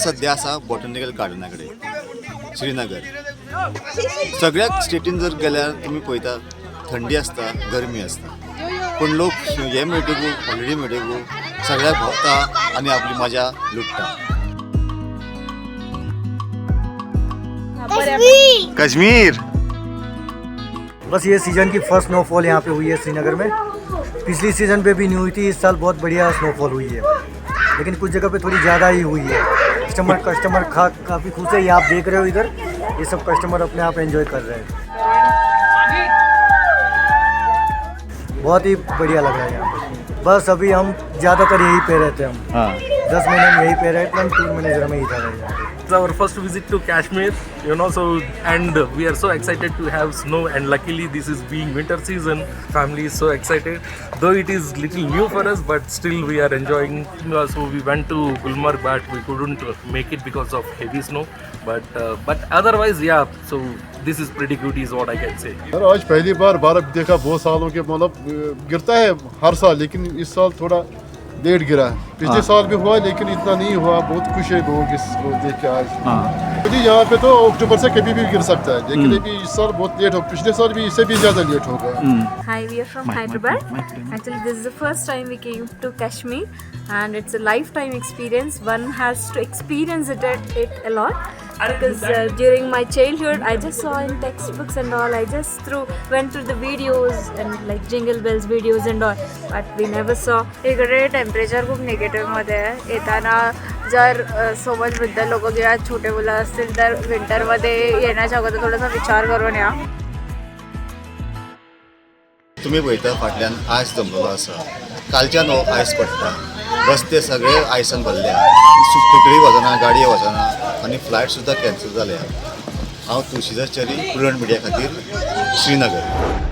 सध्या असा बॉटॅनिकल गार्डना कडेन श्रीनगर. सगळ्या स्टेटीन जर गेल्यार तुमी पळयता थंडी आसता, गरमी आसता, पूण लोक हे मेळटकू हॉलिडे मेळटकू सगळ्याक भोंवता आनी आपली मजा लुटता. कश्मीर बस ये सीज़न की फर्स्ट स्नोफॉल यहाँ पे हुई है श्रीनगर में. पिछली सीज़न पे भी नहीं हुई थी, इस साल बहुत बढ़िया स्नोफॉल हुई है, लेकिन कुछ जगह पे थोड़ी ज़्यादा ही हुई है. कस्टमर काफ़ी खुश है. ये आप देख रहे हो इधर, ये सब कस्टमर अपने आप एंजॉय कर रहे हैं. बहुत ही बढ़िया लग रहा है यहाँ पे. बस अभी हम ज़्यादातर यहीं पे रहते हैं. हम 10 महीने हम यहीं पे रहते हैं. हम 3 महीने जरा में ही जा रहे हैं. It's our first visit to Kashmir, so and we are so excited to have snow, and luckily this is being winter season. Family is so excited, though it is little new for us, but still we are enjoying. So we went to Gulmarg, but we couldn't make it because of heavy snow. But otherwise, yeah. So this is pretty good, is what I can say. Sir आज पहली बार बर्फ देखा बहुत सालों के, मतलब गिरता है हर साल, लेकिन इस साल थोड़ा लेट गिरा. पिछले साल भी हुआ लेकिन इतना नहीं हुआ. बहुत खुश है लोग इसको देख के आज. जी यहाँ पे तो अक्टूबर से कभी भी गिर सकता है, लेकिन अभी इस साल बहुत लेट हो. पिछले साल भी इससे भी ज़्यादा लेट होगा. Hi, we are from Hyderabad. Actually, this is the first time we came to Kashmir, and it's a lifetime experience. One has to experience it a lot. Because during my childhood, I just saw in textbooks and all. I just went through the videos and like Jingle Bells videos and all, but we never saw. इकडे temperature खूप negative मध्ये आहे. येताना जर सोबत वृद्ध लोक किंवा छोटे मुलं असतील तर विंटरमध्ये येण्याच्या अगोदर थोडासा विचार करून या. तुम्ही पळयता फाटल्यान आयस जमलेलो आसा. कालच्यान हो आयस पडटा. रस्ते सगळे आयसान भरले. सुटली वचना, गाडयो वचना आनी फ्लायट सुद्दां कॅन्सल जाल्या. हांव तुळशीदास च्यारी, प्रुडंट मिडिया खातीर, श्रीनगर.